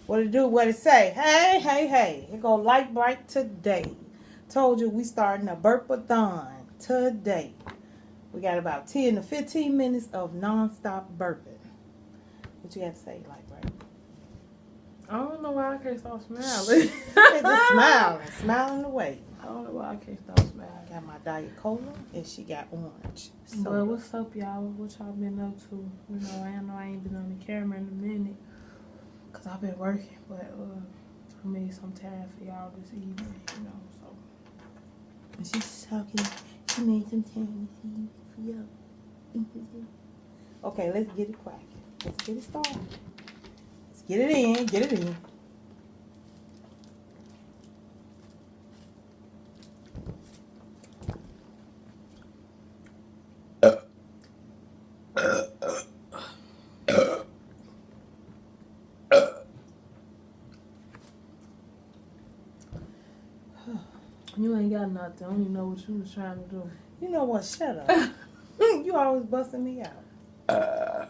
What it do? What it say? Hey, hey, hey. Here go Light Bright today. Told you we starting a burp-a-thon today. We got about 10 to 15 minutes of non-stop burping. What you got to say, Light Bright? I don't know why I can't stop smiling. Just smiling away. I don't know why I can't stop smiling. I got my Diet Cola and she got orange. But what's up, y'all? What y'all been up to? You know I ain't been on the camera in a minute because I've been working, but I made some time for y'all this evening, you know, so. And she's talking, she made some time for y'all. Okay, let's get it cracking. Let's get it started. Let's get it in, get it in. You ain't got nothing. I don't even know what you was trying to do. You know what? Shut up. You always busting me out. That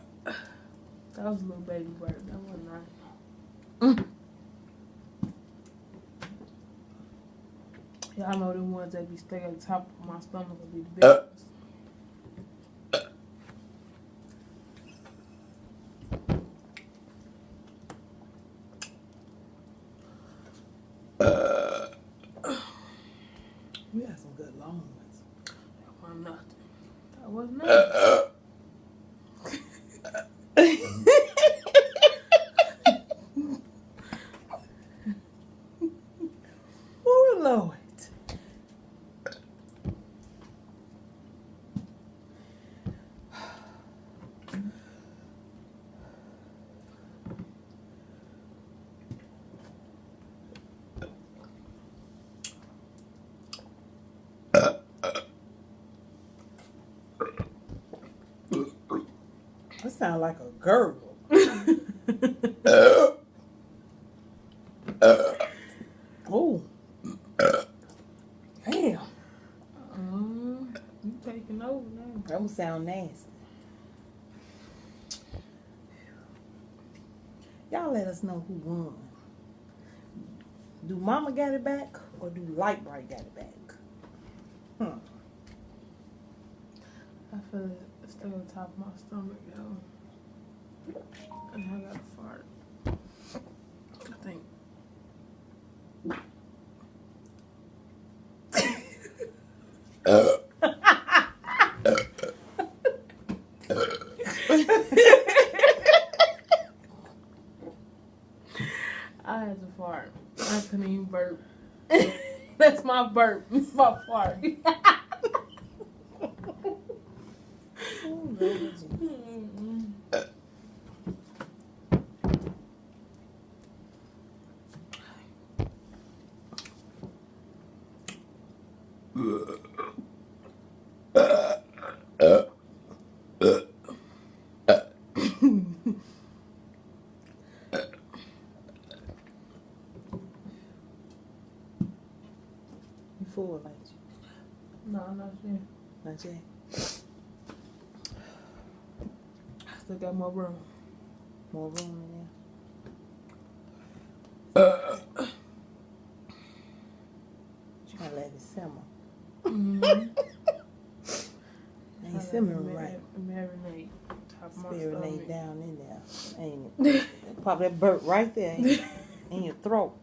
was a little baby bird. That wasn't nice. Y'all know the ones that be stuck at the top of my stomach will be the big ones. You got some good long ones. That wasn't nothing. That wasn't nothing. Oh, Lord. That sounds like a gurgle. Oh. Damn. You taking over now. That would sound nasty. Y'all let us know who won. Do Mama got it back or do Light Bright got it back? I feel it stuck on the top of my stomach, yo. And I got a fart. I think. I had to fart. I couldn't even burp. That's my burp. It's my fart. You full, like you? No, not yet. Not yet. I still got more room. More room in there. You gotta let it simmer. Ain't simmering right. Marinate. Marinate down in there, ain't it? Pop that burp right there in your throat.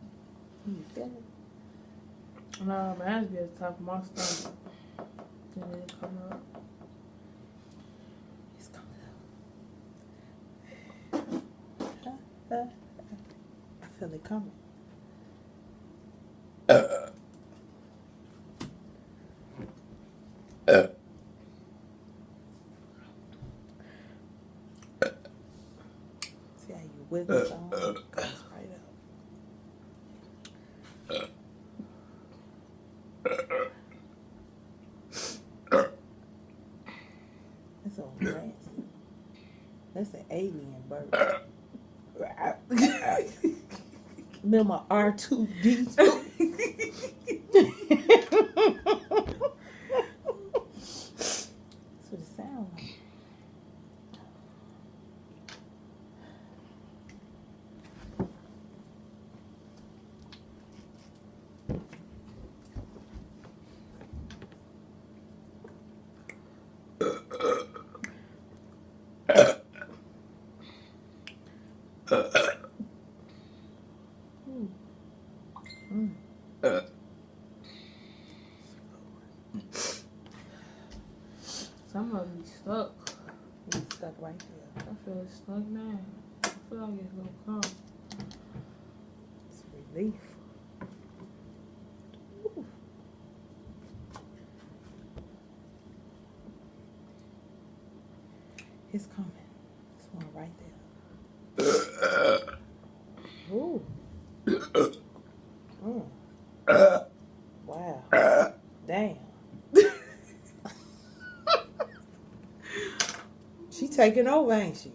You feel it? No, my hands be at the top of my stomach. Then it come up. It's coming up. I feel it coming. See how you wiggle it on? It goes right up. That's so nasty. That's an alien burp. Remember R2D2? That's what it sounds like. Leaf. Ooh. It's coming. This one right there. Ooh. Wow. Damn. She taking over, ain't she?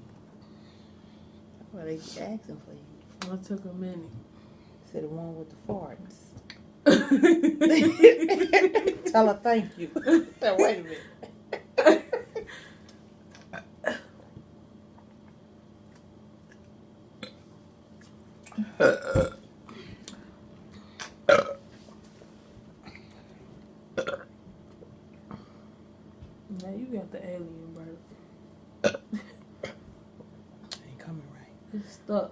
Well, they asking for you. Well, it took a minute. Said the one with the farts. Tell her thank you. So, wait a minute. Now you got the alien burp. Ain't coming right. It's stuck.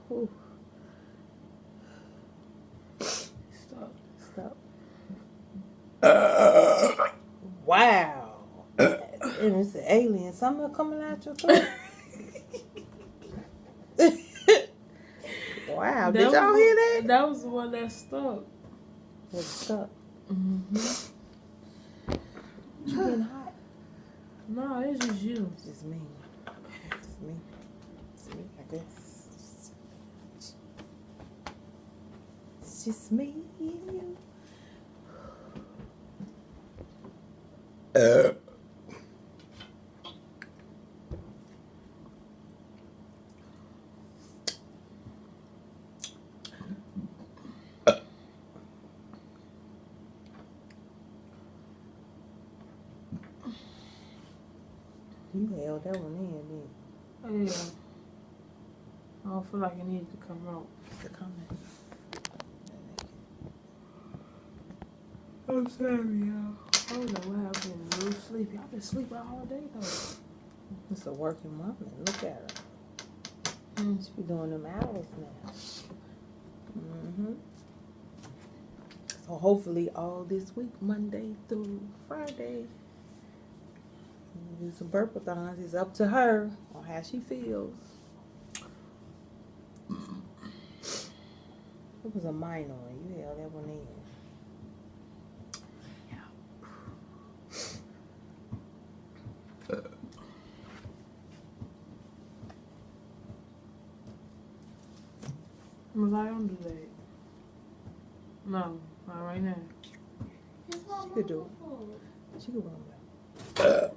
Ooh. Stuck. Stop. Wow. And it's an alien. Something coming out your throat. Wow. Did y'all hear that? That was the one that stuck. It was stuck. Mm-hmm. You getting hot? No, it's just you. It's just me. It's me. It's me, I guess. It's just me and you. You held that one in, didn't you? Oh, yeah. I don't feel like it needs to come out. It's coming. I'm sorry, y'all. I don't know why I've been real sleepy. I've been sleeping all day, though. It's a working woman. Look at her. She be doing them hours now. So hopefully all this week, Monday through Friday, we'll do some burpathons. It's up to her on how she feels. It was a minor one. You held that one in. Was I on today? No, not right now. She could do it. She could run well.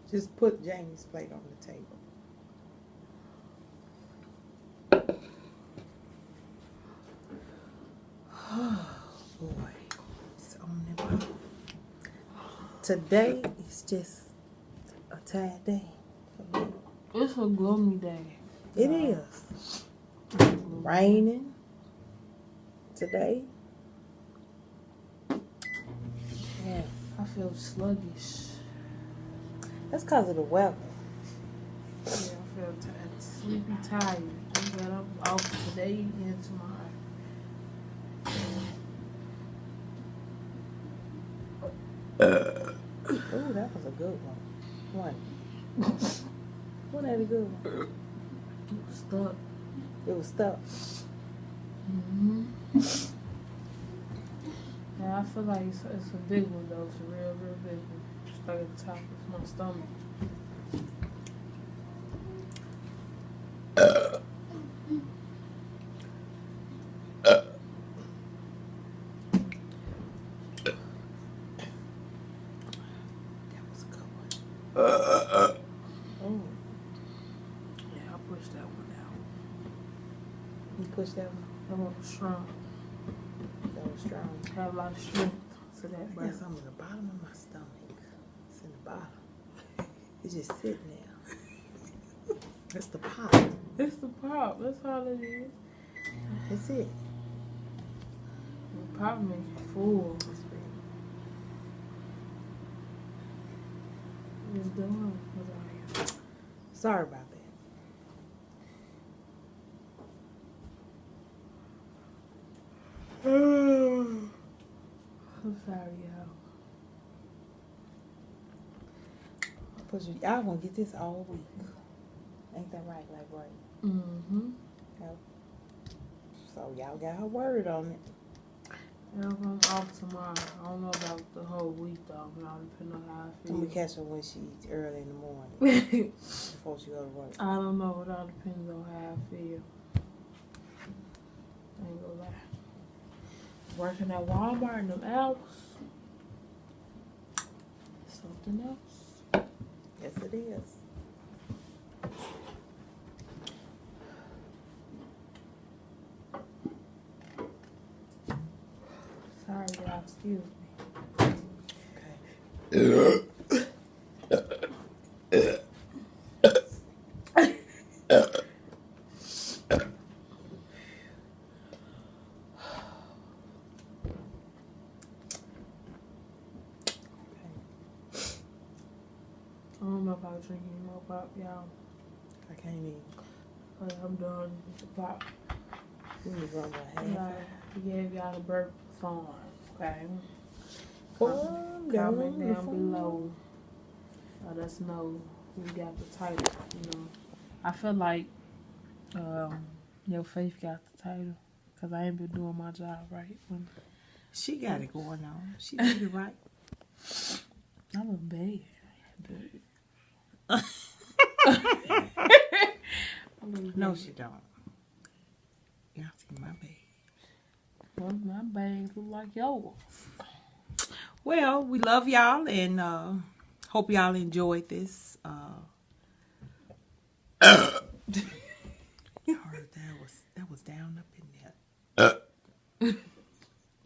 Just put Jamie's plate on the table. Oh boy, it's on the bottom. Today is just a tired day for me. It's a gloomy day. It is. Raining today. Yeah. I feel sluggish. That's because of the weather. Yeah, I feel sleepy, tired. I got up off today and tomorrow. Ooh, that was a good one. Wasn't that a good one? It was stuck. It was stuck. Yeah, I feel like it's a big one though. It's a real big one. Stuck at the top of my stomach. That was a good one. Yeah, I pushed that one out. You pushed that one? That one was strong. That was strong. Had a lot of strength to that I got burp. something in the bottom of my stomach. It's in the bottom. It's just sitting there. That's the pop. It's the pop. That's all it is. That's it. The pop makes you full. That's big. It's done. Sorry about that. I'm sorry, y'all. Y'all gonna get this all week. Ain't that right, like right? Mm-hmm. Yep. So y'all got her word on it. Yeah, I'm off tomorrow. I don't know about the whole week though. It all depends on how I I'm gonna feel. catch her when she eats early in the morning before she go to work. I don't know. It all depends on how I feel. I ain't gonna lie. Working at Walmart in them hours. Something else. Yes, it is. Sorry, y'all. Excuse me. I don't know if I'll drink any more pop, y'all. I can't even. I'm done with the pop. We need to run about half. Yeah, we gave y'all the burp song, okay? Comment Comment down down below. Let us know who got the title, you know. I feel like your Faith got the title because I ain't been doing my job right. She got it going on. She did it right. I'm a bad dude. No, she don't. Y'all see my bag. Well, my bags look like yours. Well, we love y'all and hope y'all enjoyed this. You heard that was down up in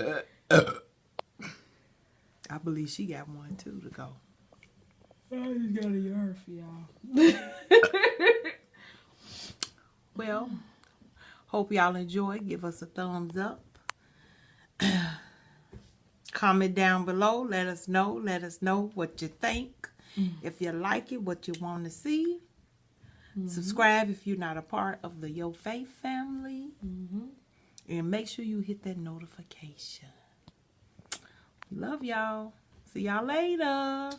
there. I believe she got one too to go. I just got a yard for y'all. Well, hope y'all enjoy. Give us a thumbs up. Comment down below. Let us know. Let us know what you think. If you like it, what you want to see. Subscribe if you're not a part of the Your Faith family. And make sure you hit that notification. Love y'all. See y'all later.